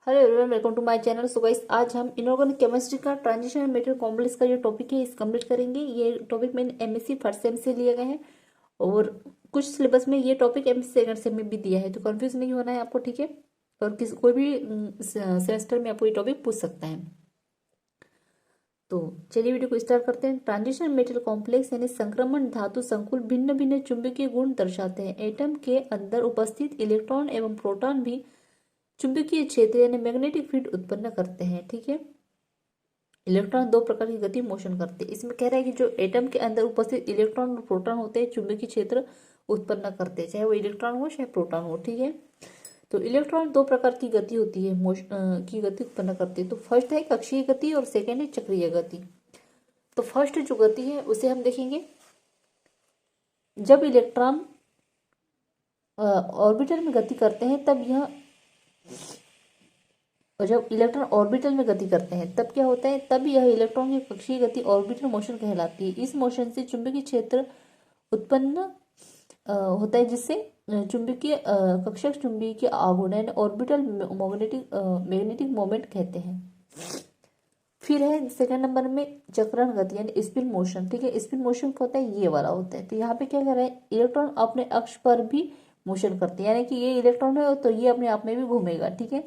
Hello everyone, welcome to my channel. So guys, आज हम inorganic chemistry का transition material complex का जो टॉपिक है इस कंप्लीट करेंगे। ये टॉपिक मैंने एमएससी फर्स्ट सेम से लिए गए हैं और कुछ सिलेबस में ये टॉपिक एमएससी सेकंड सेम में भी दिया है, तो कंफ्यूज नहीं होना है आपको, ठीक है। और कोई भी सेमेस्टर में आपको ये टॉपिक पूछ सकता है। तो चलिए वीडियो को स्टार्ट करते हैं। ट्रांजिशन मेटेरियल कॉम्प्लेक्स यानी संक्रमण धातु संकुल भिन्न भिन्न चुंबकीय गुण दर्शाते हैं। एटम के अंदर उपस्थित इलेक्ट्रॉन एवं प्रोटॉन भी चुंबकीय क्षेत्र यानी मैग्नेटिक फील्ड उत्पन्न करते हैं, ठीक है। इलेक्ट्रॉन दो प्रकार की गति मोशन करते हैं। इसमें कह रहा है कि जो एटम के अंदर उपस्थित इलेक्ट्रॉन और प्रोटॉन होते हैं चुंबकीय क्षेत्र उत्पन्न करते हैं, चाहे वो इलेक्ट्रॉन हो चाहे प्रोटॉन हो, ठीक है। तो इलेक्ट्रॉन दो प्रकार की गति होती है, की गति उत्पन्न करते हैं। तो फर्स्ट है कक्षीय गति और सेकेंड है चक्रीय गति। तो फर्स्ट जो गति है उसे हम देखेंगे। जब इलेक्ट्रॉन ऑर्बिटल में गति करते हैं तब यह और जब इलेक्ट्रॉन ऑर्बिटल में गति करते हैं तब क्या होता है, तब यह इलेक्ट्रॉन की कक्षीय गति ऑर्बिटल मोशन कहलाती है। इस मोशन से चुंबकीय क्षेत्र उत्पन्न होता है, जिससे चुंबकीय कक्षक चुंबकीय आघूर्ण यानी ऑर्बिटल मैग्नेटिक मोमेंट कहते हैं। फिर है सेकंड नंबर में चक्रण गति यानी स्पिन मोशन, ठीक है। स्पिन मोशन क्या होता है, ये वाला होता है। तो यहाँ पे क्या कर रहा है, इलेक्ट्रॉन अपने अक्ष पर भी मोशन करते हैं, यानी कि ये इलेक्ट्रॉन है तो ये अपने आप में भी घूमेगा, ठीक है।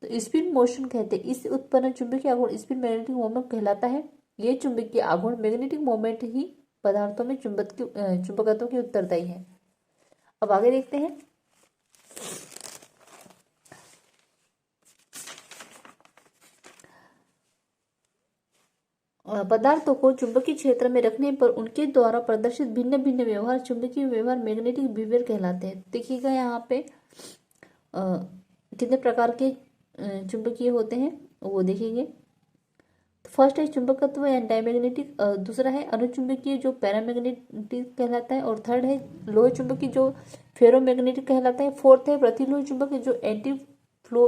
तो स्पिन मोशन कहते हैं। इससे उत्पन्न चुंबकीय आघूर्ण स्पिन मैग्नेटिक मोमेंट कहलाता है। ये चुंबकीय आघूर्ण मैग्नेटिक मोमेंट ही पदार्थों में चुंबकत्व की उत्तरदायी है। अब आगे देखते हैं। पदार्थों को चुंबकीय क्षेत्र में रखने पर उनके द्वारा प्रदर्शित भिन्न भिन्न व्यवहार चुंबकीय व्यवहार मैग्नेटिक बिहेवियर कहलाते हैं। देखिएगा यहाँ पे कितने प्रकार के चुंबकीय होते हैं वो देखेंगे। फर्स्ट है चुंबकत्व या डायमैग्नेटिक, दूसरा है अनुचुंबकीय जो पैरामैग्नेटिक कहलाता है, और थर्ड है लोह चुंबकीय जो फेरोमैग्नेटिक कहलाता है। फोर्थ है प्रतिलोह चुंबकीय जो एंटी फ्लो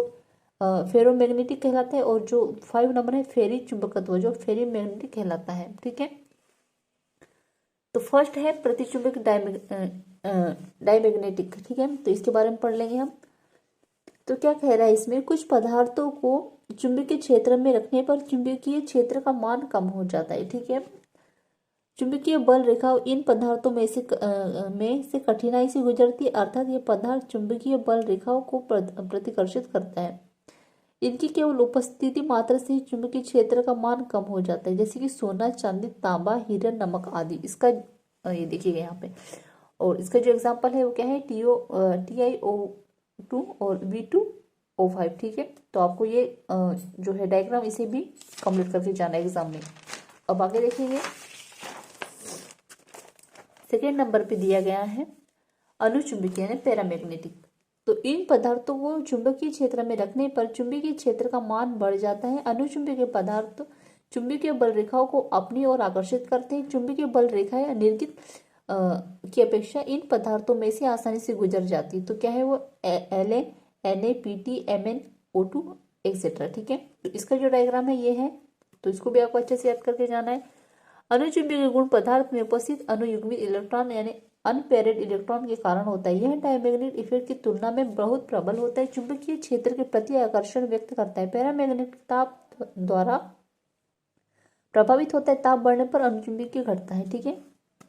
फेरोमैग्नेटिक कहलाता है, और जो 5 नंबर है फेरी चुंबकत्व जो फेरी मैग्नेटिक कहलाता है, ठीक है। तो फर्स्ट है प्रतिचुंबक डायमैग्नेटिक, ठीक है। तो इसके बारे में पढ़ लेंगे हम। तो क्या कह रहा है इसमें, कुछ पदार्थों को चुंबकीय क्षेत्र में रखने पर चुंबकीय क्षेत्र का मान कम हो जाता है, ठीक है। चुंबकीय बल रेखा इन पदार्थों में से कठिनाई से गुजरती है, अर्थात ये पदार्थ चुंबकीय बल रेखाओं को प्रतिकर्षित करता है। इनकी केवल उपस्थिति मात्र से ही चुंबकीय क्षेत्र का मान कम हो जाता है, जैसे कि सोना, चांदी, तांबा, हीरा, नमक आदि। इसका ये देखिएगा यहाँ पे, और इसका जो एग्जाम्पल है वो क्या है, TiO2 और V2O5, ठीक है। तो आपको ये जो है डायग्राम इसे भी कंप्लीट करके जाना है एग्जाम में। अब आगे देखेंगे। सेकेंड नंबर पे दिया गया है अनुचुंबकीय यानी पैरामैग्नेटिक। तो इन पदार्थों को चुंबकीय क्षेत्र में रखने पर चुंबकीय क्षेत्र का मान बढ़ जाता है। अनुचुंबकीय पदार्थ चुंबकीय बल रेखाओं को अपनी ओर आकर्षित करते हैं। चुंबकीय बल रेखा या निर्गित की अपेक्षा इन पदार्थों में से आसानी से गुजर जाती है। तो क्या है वो, La, Na, Pt, MnO2 etcetera, ठीक है। तो इसका जो डायग्राम है ये है, तो इसको भी आपको अच्छे से याद करके जाना है। अनुचुंबकीय गुण पदार्थ में उपस्थित अनुयुग्मित इलेक्ट्रॉन यानी अनपेयर्ड इलेक्ट्रॉन के कारण होता है। यह डायमैग्नेटिक इफेक्ट की तुलना में बहुत प्रबल होता है। चुंबकीय क्षेत्र के प्रति आकर्षण व्यक्त करता है। पैरामैग्नेटिक ताप द्वारा प्रभावित होता है। ताप बढ़ने पर अनुचुंबकीय घटता है, ठीक है।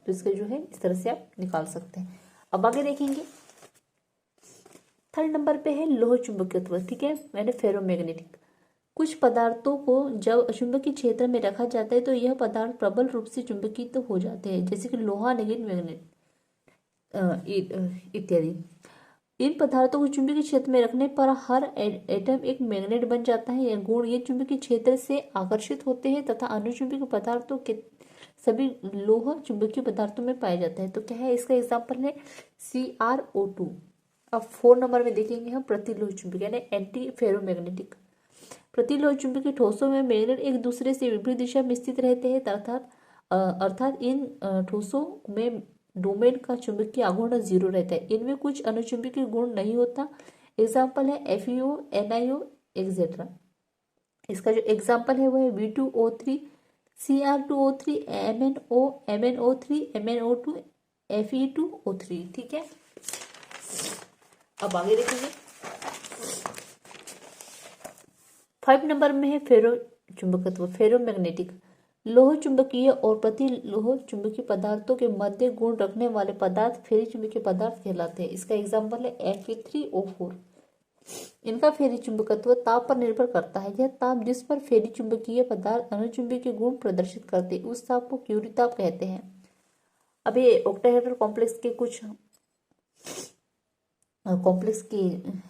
तो इसका जो है इस तरह से आप निकाल सकते हैं। अब आगे देखेंगे। थर्ड नंबर पे है लोह चुंबकत्व, ठीक है, यानी फेरोमैग्नेटिक। कुछ पदार्थों को जब चुंबकीय क्षेत्र में रखा जाता है तो यह पदार्थ प्रबल रूप से चुंबकीय तो हो जाते हैं, जैसे कि लोहा, निकेल, मैग्नेट इत्यादि। इन पदार्थों को चुंबकीय क्षेत्र में रखने पर हर एटम एक मैग्नेट बन जाता है। यह गुण ये चुंबकीय क्षेत्र से आकर्षित होते हैं तथा अनुचुंबकीय पदार्थों के सभी लोह चुंबकीय पदार्थों में पाया जाता है। तो क्या है इसका एग्जाम्पल है CrO2। अब 4 नंबर में देखेंगे हम प्रतिलोह चुंबकीय यानी एंटी फेरोमैग्नेटिक। प्रतिलोह चुंबकीय ठोसों में मैग्नेट एक दूसरे से विपरीत दिशा में स्थित रहते हैं, अर्थात इन ठोसों में डोमेन का चुंबकीय आघूर्ण 0 रहता है। इनमें कुछ अनुचुंबकीय गुण नहीं होता। एग्जाम्पल है FeO, NiO एक्सेट्रा। इसका जो एग्जाम्पल है वो है V2O3, Cr2O3, MnO3, MnO2, Fe2O3, ठीक है। अब आगे देखेंगे। 5 नंबर में है फेरो चुंबकत्व, फेरोमैग्नेटिक। लोह चुंबकीय और प्रति लोह चुंबकीय पदार्थों के मध्य गुण रखने वाले पदार्थ फेरी चुंबकीय पदार्थ कहलाते हैं। इसका एग्जाम्पल है Fe3O4। इनका फेरी चुंबकत्व ताप पर निर्भर करता है। यह ताप जिस पर फेरी चुंबकीय पदार्थ अनुचुंबकीय गुण प्रदर्शित करते हैं उस ताप को क्यूरी ताप कहते हैं। अब ये ऑक्टाहेड्रल कॉम्प्लेक्स के कुछ कॉम्प्लेक्स की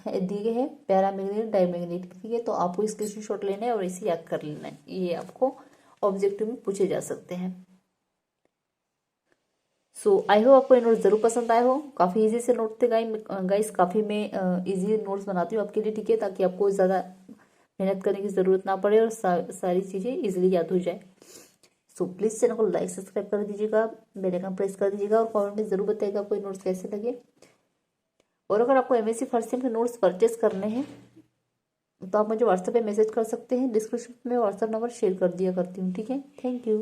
दिए गए हैं, पैरामैग्नेटिक, डायमैग्नेटिक, ठीक है। तो आपको इसके स्क्रीनशॉट लेना है और इसे याद कर लेना है, ये आपको ऑब्जेक्टिव में पूछे जा सकते हैं। सो आई होप आपको ये नोट्स जरूर पसंद आए हो। काफ़ी इजी से नोट थे गाइस, काफ़ी मैं इजी नोट्स बनाती हूँ आपके लिए, ठीक है, ताकि आपको ज़्यादा मेहनत करने की ज़रूरत ना पड़े और सारी चीज़ें इजीली याद हो जाए। सो प्लीज़ चैनल को लाइक सब्सक्राइब कर दीजिएगा, बेल आइकन प्रेस कर दीजिएगा और कमेंट में ज़रूर बताइएगा आपको ये नोट्स कैसे लगे। और अगर आपको एमएससी फर्स्ट सेम के नोट्स परचेस करने हैं तो आप मुझे व्हाट्सएप पे मैसेज कर सकते हैं। डिस्क्रिप्शन में व्हाट्सएप नंबर शेयर कर दिया करती हूँ, ठीक है। Thank you.